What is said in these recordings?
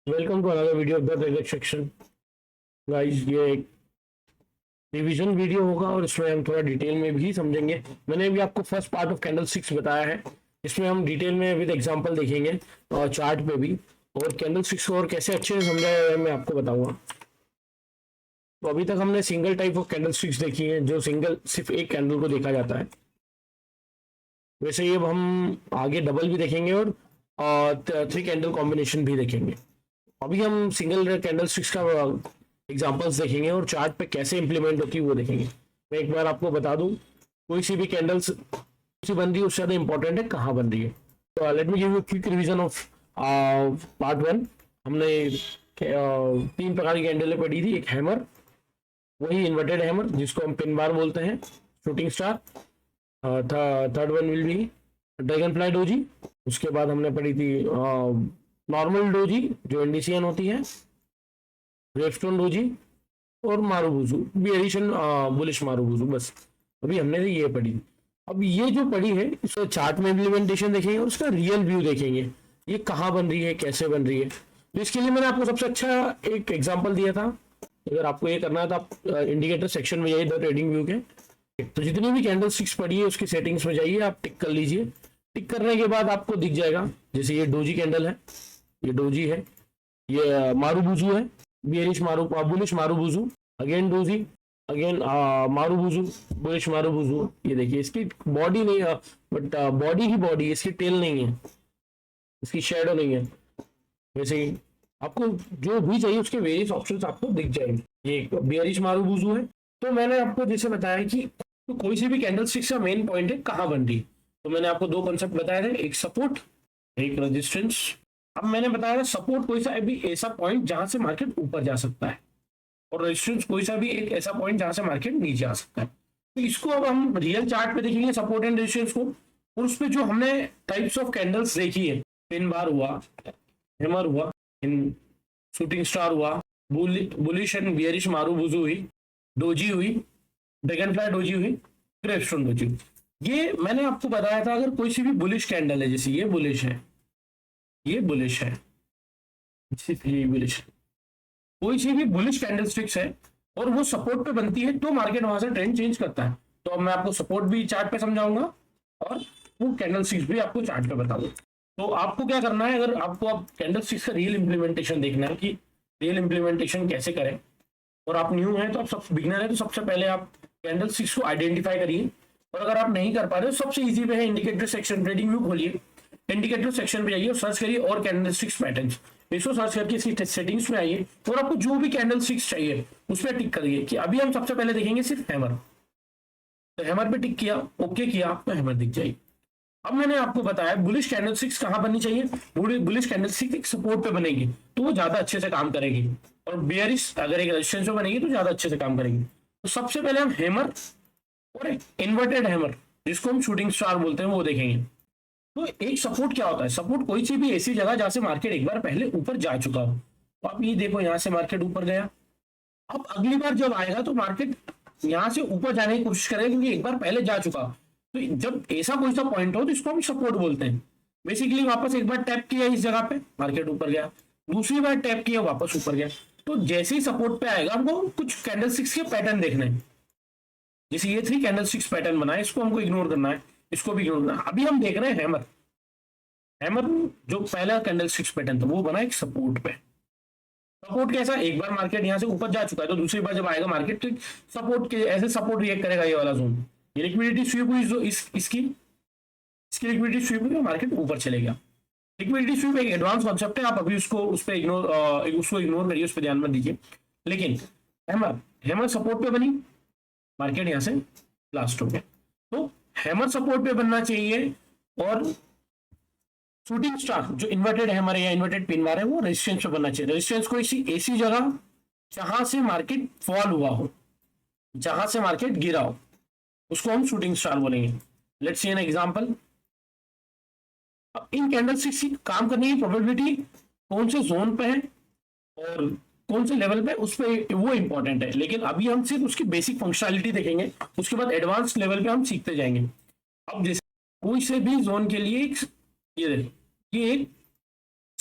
Welcome to another video of the trading section. Guys, ये एक revision video होगा और इसमें हम थोड़ा डिटेल में भी समझेंगे। मैंने अभी आपको first part of candle six बताया है, इसमें हम डिटेल में विद एग्जांपल देखेंगे और चार्ट पे भी, और कैंडल सिक्स को और कैसे अच्छे से समझा है मैं आपको बताऊंगा। तो अभी तक हमने single type of candle sticks देखी है, जो सिंगल सिर्फ एक कैंडल को देखा जाता है। वैसे ही अब हम आगे डबल भी देखेंगे और थ्री कैंडल कॉम्बिनेशन भी देखेंगे। अभी हम सिंगल कैंडल स्टिक्स का एग्जांपल्स देखेंगे और चार्ट पे कैसे इंप्लीमेंट होती है वो देखेंगे। मैं एक बार आपको बता दूं, कोई सी भी कैंडल्स सी बन रही है उससे ज़्यादा इंपॉर्टेंट है कहाँ बन रही है। तो let me give you quick revision of part one. हमने तीन प्रकार की कैंडलें पढ़ी थी। एक हैमर, वही इन्वर्टेड हैमर जिसको हम पिन बार बोलते हैं, shooting star. Third one will be dragon fly doji. उसके बाद हमने पढ़ी थी नॉर्मल डोजी जो इंडिसियन होती है, ग्रेवस्टोन डोजी और मारूबुजू बेरिशन बुलिश मारूबुजू। बस अभी हमने ये पढ़ी। अब ये जो पढ़ी है इसका चार्ट में इम्प्लीमेंटेशन देखेंगे और उसका रियल व्यू देखेंगे, ये कहाँ बन रही है, कैसे बन रही है। तो इसके लिए मैंने आपको सबसे अच्छा एक एग्जांपल दिया था। अगर आपको ये करना है तो आप इंडिकेटर सेक्शन में जाइए, द ट्रेडिंग व्यू के। तो जितनी भी कैंडल स्टिक्स पड़ी है उसकी सेटिंग्स में जाइए, आप टिक कर लीजिए। टिक करने के बाद आपको दिख जाएगा, जैसे ये डोजी कैंडल है, ये डोजी है, ये मारूबुजू है, बियरिश मारू bullish marubozu, again doji, again marubozu, bullish marubozu. ये देखिए इसकी बॉडी नहीं है, बट बॉडी ही बॉडी, इसकी टेल नहीं है, इसकी शेडो नहीं है। वैसे ही आपको जो भी चाहिए उसके वेरियस ऑप्शंस आपको दिख जाएंगे। ये बियरिश मारूबुजू है। तो मैंने आपको जैसे बताया कि तो कोई सी भी कैंडल स्टिक्स का मेन पॉइंट है कहाँ बन रही है। तो मैंने आपको दो कॉन्सेप्ट बताए थे, एक सपोर्ट, एक रेजिस्टेंस। अब मैंने बताया था सपोर्ट कोई सा भी ऐसा पॉइंट जहां से मार्केट ऊपर जा सकता है, और रेजिस्टेंस कोई सा भी एक ऐसा पॉइंट जहां से मार्केट नीचे आ सकता है। तो इसको अब हम रियल चार्ट पे देखेंगे, सपोर्ट एंड रेजिस्टेंस को। और उस पर जो हमने टाइप्स ऑफ कैंडल्स देखी है, पिन बार हुआ, हैमर हुआ, इन शूटिंग स्टार हुआ, बुलिश एंड बियरिश मारूबुजू हुई, डोजी हुई, ड्रैगन फ्लाई डोजी हुई, ग्रेवस्टोन डोजी हुई। ये मैंने आपको बताया था, अगर कोई सी भी बुलिश कैंडल है, जैसे ये बुलिश है, ये बुलिश है, ये बुलिश, कोई सी भी बुलिश कैंडल स्टिक्स है और वो सपोर्ट पे बनती है, तो मार्केट वहां से ट्रेंड चेंज करता है। तो अब मैं आपको सपोर्ट भी चार्ट पे समझाऊंगा और वो कैंडल स्टिक्स भी आपको चार्ट पे बताऊंगा। तो आपको क्या करना है, अगर आपको अब कैंडल स्टिक्स का रियल इंप्लीमेंटेशन देखना है कि रियल इंप्लीमेंटेशन कैसे करें, और आप न्यू हैं तो आप सब बिगनर है, तो सबसे पहले आप कैंडल स्टिक्स को आइडेंटिफाई करिए। और अगर आप नहीं कर पा रहे हो, सबसे इजी पे है इंडिकेटर सेक्शन, ट्रेडिंग व्यू खोलिए, इंडिकेटर सेक्शन पे जाइए और सर्च करिए और कैंडल स्टिक्स पैटर्न्स। इसको सर्च करके इसकी सेटिंग्स में आइए और आपको जो भी कैंडल स्टिक्स चाहिए उस पर टिक करिए। कि अभी हम सबसे पहले देखेंगे सिर्फ हैमर। तो हैमर पे टिक किया, ओके किया, आपको हैमर दिख जाएगी। अब मैंने आपको बताया बुलिश कैंडल स्टिक्स कहाँ बननी चाहिए। बुलिश कैंडल स्टिक एक सपोर्ट पे बनेगी तो वो ज्यादा अच्छे से काम करेगी, और बेयरिश अगर एक रेजिस्टेंस पे बनेगी तो ज्यादा अच्छे से काम करेगी। तो सबसे पहले हम हैमर और एक इन्वर्टेड हैमर जिसको हम शूटिंग स्टार बोलते हैं वो देखेंगे। तो एक सपोर्ट क्या होता है, सपोर्ट कोई सी भी ऐसी जगह जहां से मार्केट एक बार पहले ऊपर जा चुका हो। तो आप ये देखो, यहां से मार्केट ऊपर गया, अब अगली बार जब आएगा तो मार्केट यहां से ऊपर जाने की कोशिश करेगा क्योंकि एक बार पहले जा चुका। तो जब ऐसा कोई सा पॉइंट हो तो इसको हम सपोर्ट बोलते हैं। बेसिकली वापस एक बार टैप किया इस जगह पे, मार्केट ऊपर गया, दूसरी बार टैप किया, वापस ऊपर गया। तो जैसे ही सपोर्ट पे आएगा हमको कुछ कैंडल स्टिक्स के पैटर्न देखने हैं। जैसे ये थ्री कैंडल स्टिक्स पैटर्न बना है, इसको हमको इग्नोर करना है, इसको भी इग्नोर करना है। अभी हम देख रहे हैं हैमर। हैमर जो पहला कैंडल स्टिक्स पैटर्न था वो बना एक सपोर्ट पे। सपोर्ट कैसा, एक बार मार्केट यहां से ऊपर जा चुका है तो दूसरी बार जब आएगा मार्केट तो सपोर्ट के ऐसे सपोर्ट रिएक्ट करेगा, ये वाला जोन। ये लिक्विडिटी स्वीप हुई जो इसकी लिक्विडिटी स्वीप हुई, मार्केट ऊपर चले गया। लिक्विडिटी स्वीप एक एडवांस कॉन्सेप्ट है, आप अभी उसको उस पर इग्नोर करिए, उस पर ध्यान मत दीजिए। लेकिन हैमर सपोर्ट पे बनी, मार्केट यहां से लास्ट हो गया। तो हैमर सपोर्ट पे बनना चाहिए, और शूटिंग स्टार जो इन्वर्टेड हैमर है या इन्वर्टेड पिन बार है वो रेजिस्टेंस पे बनना चाहिए। रेजिस्टेंस को ऐसी जगह जहां से मार्केट फॉल हुआ हो, जहां से मार्केट गिरा हो, उसको हम शूटिंग स्टार बोलेंगे। Let's see an example. अब इन कैंडल स्टिक्स की काम करने की प्रोबेबिलिटी कौन से जोन पे है और कौन से लेवल पे, उस पे वो इंपॉर्टेंट है। लेकिन अभी हम सिर्फ उसकी बेसिक फंक्शनैलिटी देखेंगे, उसके बाद एडवांस लेवल पे हम सीखते जाएंगे। अब जैसे कोई से भी जोन के लिए ये एक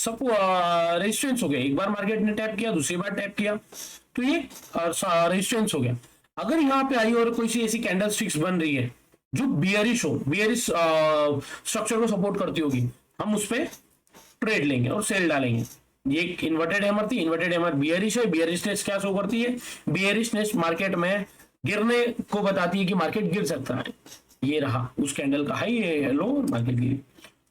सब रेजिस्टेंस हो गया। एक बार मार्केट ने टैप किया, दूसरी बार टैप किया, तो ये रेजिस्टेंस हो गया। अगर यहाँ पे आई और कोई सी ऐसी कैंडल स्टिक्स बन रही है जो बियरिश हो, बियरिश स्ट्रक्चर को सपोर्ट करती होगी, हम उस पर ट्रेड लेंगे और सेल डालेंगे। ये एक इन्वर्टेड हैमर थी, इन्वर्टेड हैमर बियरिश है। बियरिशनेस क्या शो करती है? बियरिशनेस मार्केट में गिरने को बताती है कि मार्केट गिर सकता है। ये रहा उस कैंडल का हाई, ये लो, मार्केट गिरी।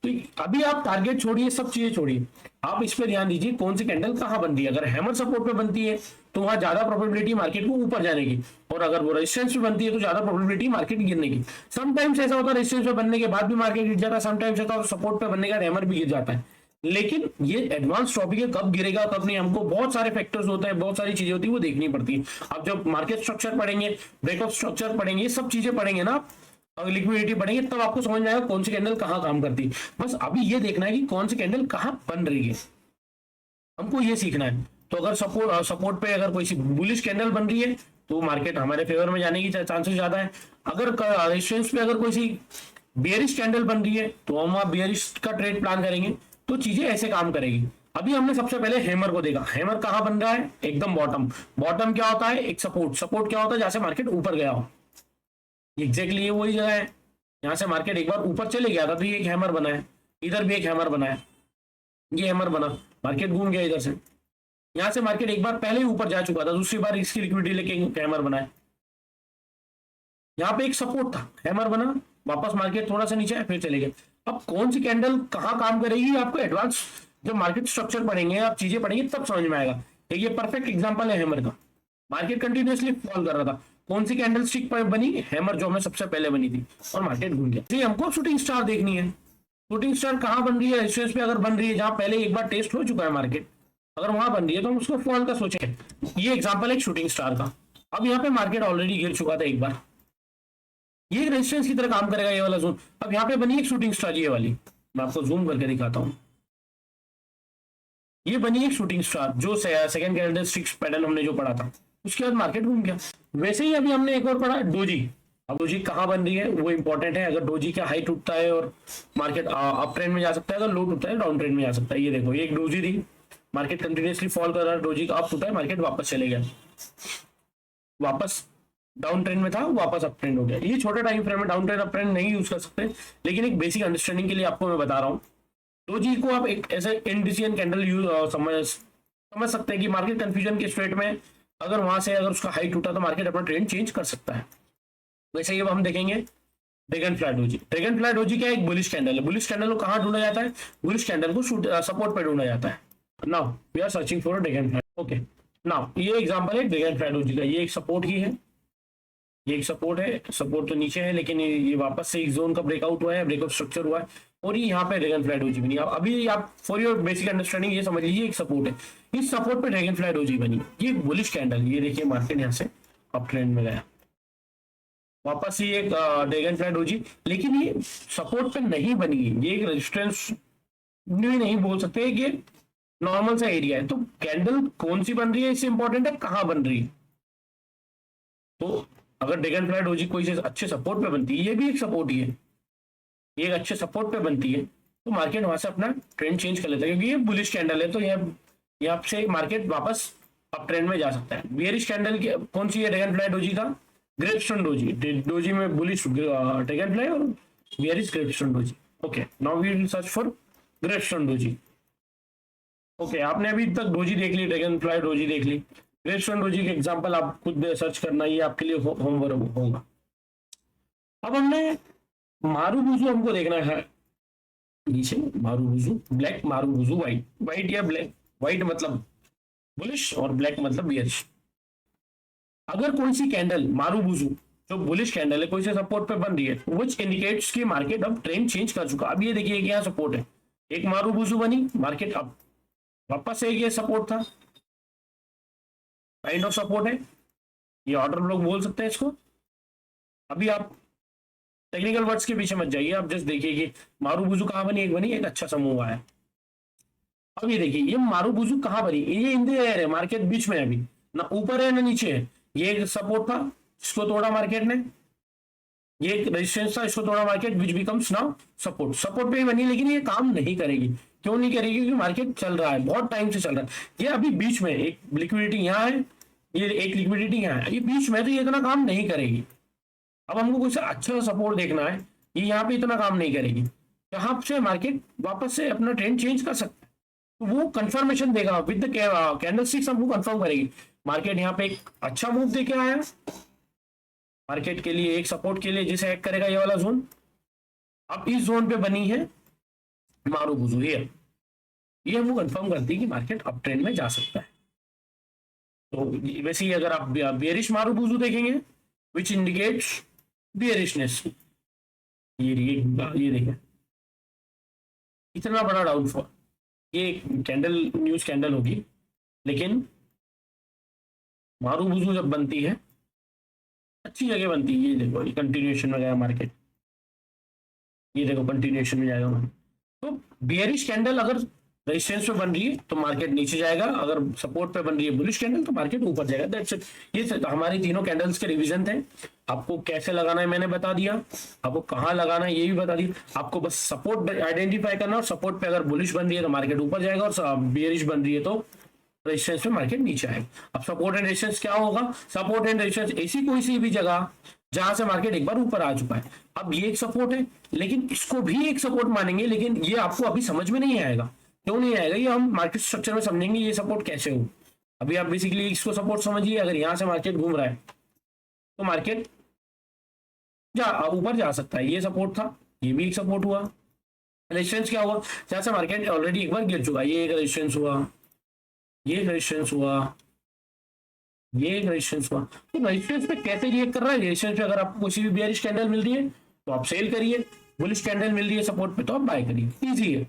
तो अभी आप टारगेट छोड़िए, सब चीजें छोड़िए, आप इस पे ध्यान दीजिए कौन सी कैंडल कहां बनती है। अगर हैमर सपोर्ट पे बनती है तो वहां ज्यादा प्रोबेबिलिटी मार्केट को ऊपर जाने की, और अगर वो रेजिस्टेंस पे बनती है तो ज्यादा प्रोबेबिलिटी मार्केट गिरने की। समटाइम्स ऐसा होता है रेजिस्टेंस पे बनने के बाद भी मार्केट गिर जाता है, समटाइम्स ऐसा होता है सपोर्ट पे बनने का हैमर भी गिर जाता है। लेकिन ये एडवांस टॉपिक है, कब गिरेगा कब नहीं, हमको बहुत सारे फैक्टर्स होते हैं, बहुत सारी चीजें होती है, वो देखनी पड़ती है। आप जब मार्केट स्ट्रक्चर पढ़ेंगे, ब्रेकआउट स्ट्रक्चर पढ़ेंगे, ये सब चीजें पढ़ेंगे ना, लिक्विडिटी पढ़ेंगे, तब आपको समझ में आएगा कौन सी कैंडल कहां काम करती है। बस अभी ये देखना है कि कौन सी कैंडल कहां बन रही है, हमको ये सीखना है। तो अगर सपोर्ट पे अगर कोई सी बुलिश कैंडल बन रही है तो मार्केट हमारे फेवर में जाने की चांसेस ज्यादा है। अगर रेजिस्टेंस पे अगर कोई सी बेयरिश कैंडल बन रही है तो हम वहां बेयरिश का ट्रेड प्लान करेंगे, तो चीजें ऐसे काम करेगी। अभी हमने सबसे पहले हैमर को देखा। हैमर कहां बन रहा है? एकदम बॉटम। बॉटम क्या होता है? एक सपोर्ट। सपोर्ट क्या होता है? जहां से मार्केट ऊपर गया हो। एग्जैक्टली ये वही जगह है, यहाँ से मार्केट एक बार ऊपर चले गया था तो ये एक हैमर बना है। इधर भी एक हैमर बना है, ये हैमर बना, मार्केट घूम गया इधर से। यहाँ से मार्केट एक बार पहले ही ऊपर जा चुका था, दूसरी बार इसकी लिक्विडिटी लेके हैमर बना है। यहाँ पे एक सपोर्ट था, हैमर बना, वापस मार्केट थोड़ा सा नीचे फिर चले गए। अब कौन सी कैंडल कहाँ काम करेगी आपको एडवांस जब मार्केट स्ट्रक्चर पढ़ेंगे, आप चीजें पढ़ेंगे तब समझ में आएगा। ये परफेक्ट एग्जांपल है हैमर का। मार्केट कंटिन्यूअसली फॉल कर रहा था, कौन सी कैंडल स्टिक बनी? हैमर, जो हमें सबसे पहले बनी थी, और मार्केट घूम गया। तो हमको शूटिंग स्टार देखनी है। शूटिंग स्टार कहाँ बन रही है? रेजिस्टेंस पे अगर बन रही है, जहां पहले एक बार टेस्ट हो चुका है मार्केट, अगर वहां बन रही है तो हम उसको फॉल का सोचें। ये एग्जांपल है शूटिंग स्टार का। अब यहाँ पे मार्केट ऑलरेडी गिर चुका था एक बार, ये रेजिस्टेंस की तरह काम करेगा ये वाला जोन। अब यहाँ पे बनी एक शूटिंग स्टार, ये वाली, मैं आपको जूम करके दिखाता हूँ। ये बनी एक शूटिंग स्टार, जो सेकंड कैंडल स्टिक्स पैटर्न हमने जो पढ़ा था, उसके बाद मार्केट घूम गया। वैसे ही अभी हमने एक और पढ़ा, डोजी। अब डोजी कहाँ बन रही है वो इंपॉर्टेंट है। अगर डोजी का हाई टूटता है और मार्केट अप ट्रेंड में जा सकता है, अगर लो टूटता है डाउन ट्रेंड में जा सकता है। ये देखो, ये एक डोजी थी, मार्केट कंटिन्यूअसली फॉल कर रहा है, डोजी का अप टूटा है, मार्केट वापस चले गया, वापस डाउन ट्रेंड में था, वापस अप ट्रेंड हो गया। ये छोटे टाइम फ्रेम में डाउन ट्रेंड अप ट्रेंड नहीं यूज कर सकते, लेकिन एक बेसिक अंडरस्टैंडिंग के लिए आपको मैं बता रहा हूँ। डोजी को आप एक ऐसे इंडिसियन कैंडल समझ सकते हैं कि मार्केट कंफ्यूजन के स्टेट में अगर वहां से अगर उसका हाई टूटा तो मार्केट अपना ट्रेंड चेंज कर सकता है। वैसे ही अब हम देखेंगे dragon fly doji. Dragon fly doji क्या है? एक बुलिश कैंडल है। बुलिश कैंडल को कहाँ ढूंढा जाता है? बुलिश कैंडल को सपोर्ट पे ढूंढा जाता है। Now we are searching for dragonfly. Okay, now ये एग्जांपल है ड्रैगन फ्लाई डोजी का। ये एक सपोर्ट ही है, ये एक सपोर्ट है, सपोर्ट तो नीचे है, लेकिन ये वापस से एक जोन का ब्रेकआउट हुआ है, ब्रेकआउट स्ट्रक्चर हुआ है, और ये यहाँ पे ड्रैगन फ्लाई डोजी बनी। अभी आप फॉर योर बेसिक अंडरस्टैंडिंग ये समझ लीजिए एक सपोर्ट है, इस सपोर्ट पे ड्रैगन फ्लाई डोजी बनी। ये बुलिश कैंडल, ये देखिए मार्केट यहाँ से अप ट्रेंड में गया, वापस ही एक ड्रैगन फ्लाई डोजी, लेकिन ये सपोर्ट पे नहीं बनी, ये एक रेजिस्टेंस भी नहीं बोल सकते, ये नॉर्मल सा एरिया है। तो कैंडल कौन सी बन रही है इससे इंपॉर्टेंट है कहाँ बन रही है। तो अगर ड्रैगन फ्लाई डोजी कोई से अच्छे सपोर्ट पे बनती है, ये भी एक सपोर्ट ही है, ये एक अच्छे सपोर्ट पे बनती है, तो मार्केट वहां से अपना ट्रेंड चेंज कर लेता है, क्योंकि ये बुलिश कैंडल है, तो यहाँ से मार्केट वापस अप ट्रेंड में जा सकता है। बेयरिश कैंडल कौन सी है? ड्रैगन फ्लाई डोजी का ग्रेपस्टोन डोजी। डोजी में बुलिश ड्रैगन फ्लाई और bearish gravestone doji. Okay, now we will search for gravestone doji. Okay, आपने अभी तक डोजी देख ली, ड्रैगन फ्लाई डोजी देख ली, ग्रेपस्टोन डोजी के एग्जांपल आप खुद सर्च करना, ये आपके लिए होमवर्क होगा। अब हमने मारूबुजू हमको देखना है नीचे, marubozu black, marubozu white. White या ब्लैक, व्हाइट मतलब बुलिश और ब्लैक मतलब बियरिश। अगर कोई सी कैंडल मारूबुजू जो बुलिश कैंडल है कोई से सपोर्ट पे बन रही है, व्हिच इंडिकेट्स कि मार्केट अब ट्रेंड चेंज कर चुका। अब ये देखिए कि यहाँ सपोर्ट है, एक मारूबुजू बनी, मार्केट अब वापस से ये सपोर्ट था, काइंड ऑफ सपोर्ट है, ये ऑर्डर ब्लॉक बोल सकते हैं इसको। अभी आप टेक्निकल वर्ड्स के पीछे मत जाइए, आप जस्ट देखिए कि मारूबुजू कहाँ बनी, एक बनी, एक अच्छा समूह आया। अब ये देखिए ये मारूबुजू कहाँ बनी, ये इन द एयर है, मार्केट बीच में है, अभी ना ऊपर है ना नीचे है, ये एक सपोर्ट था जिसको तोड़ा मार्केट ने, ये एक रेजिस्टेंस था, इसको तोड़ा market, which becomes now support. Support पे ही बनी, लेकिन ये काम नहीं करेगी। क्यों नहीं करेगी? क्योंकि मार्केट चल रहा है, बहुत टाइम से चल रहा है। ये अभी बीच में एक लिक्विडिटी यहाँ है, ये एक लिक्विडिटी यहाँ है, ये बीच में, तो ये इतना काम नहीं करेगी। अब हमको कुछ अच्छा सपोर्ट देखना है, ये यहाँ पे इतना काम नहीं करेगी, यहाँ से मार्केट वापस से अपना ट्रेंड चेंज कर सकता है। तो वो कंफर्मेशन देगा विद द कैंडल स्टिक्स, हमको कंफर्म करेगी। मार्केट यहाँ पे एक अच्छा मूव देके आया मार्केट के लिए, एक सपोर्ट के लिए जिसे एक्ट करेगा ये वाला जोन। अब इस जोन पे बनी है मारूबुजू, ये हमको कंफर्म करती है कि मार्केट अप ट्रेंड में जा सकता है। तो वैसे ही अगर आप बेयरिश मारूबुजू देखेंगे, विच इंडिकेट्स बेयरिशनेस, ये देखें इतना बड़ा डाउनफॉल, ये कैंडल न्यूज कैंडल होगी, लेकिन मारूबुजू जब बनती है अच्छी जगह बनती है। ये देखो, ये कंटिन्यूएशन में गया मार्केट, ये देखो कंटिन्यूएशन में जाएगा मार्केट। तो बेयरिश कैंडल अगर रेजिस्टेंस पे बन रही है तो मार्केट नीचे जाएगा, अगर सपोर्ट पे बन रही है बुलिश कैंडल तो मार्केट ऊपर जाएगा। That's it. ये हमारे तीनों कैंडल्स के रिवीजन थे। आपको कैसे लगाना है मैंने बता दिया, आपको कहाँ लगाना है ये भी बता दिया। आपको बस सपोर्ट आइडेंटिफाई करना, और सपोर्ट पे अगर बुलिश बन रही है तो मार्केट ऊपर जाएगा, और बेयरिश बन रही है तो रेजिस्टेंस पे मार्केट नीचे आएगा। अब सपोर्ट एंड रेजिस्टेंस क्या होगा? सपोर्ट एंड रेजिस्टेंस ऐसी कोई सी भी जगह जहां से मार्केट एक बार ऊपर आ चुका है। अब ये एक सपोर्ट है, लेकिन इसको भी एक सपोर्ट मानेंगे, लेकिन ये आपको अभी समझ में नहीं आएगा। क्यों नहीं आएगा? ये हम मार्केट स्ट्रक्चर में समझेंगे ये सपोर्ट कैसे हो। अभी आप बेसिकली इसको सपोर्ट समझिए, अगर यहां से मार्केट घूम रहा है तो मार्केट ऊपर जा सकता है। ये सपोर्ट था, ये भी एक सपोर्ट हुआ। रेजिस्टेंस क्या हुआ? जहां से मार्केट ऑलरेडी एक बार गिर चुका है, ये एक रेजिस्टेंस हुआ, ये एक रेजिस्टेंस हुआ, ये एक रेजिस्टेंस हुआ। तो रेजिस्टेंस पे कैसे रिएक्ट कर रहा है? रेजिस्टेंस पे अगर आपको किसी भी बेयरिश कैंडल मिल रही है तो आप सेल करिए, बुलिश कैंडल मिल रही है सपोर्ट पे तो आप बाय करिए। इजी है।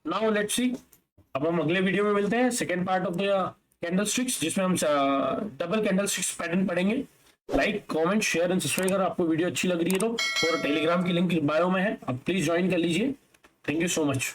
नाउ लेट्स सी, अब हम अगले वीडियो में मिलते हैं, second part of the candle sticks, जिसमें हम डबल कैंडल स्टिक्स पैटर्न पढ़ेंगे। Like, comment, share and subscribe अगर आपको वीडियो अच्छी लग रही है तो। और टेलीग्राम की लिंक बायो में है, आप प्लीज ज्वाइन कर लीजिए। Thank you so much.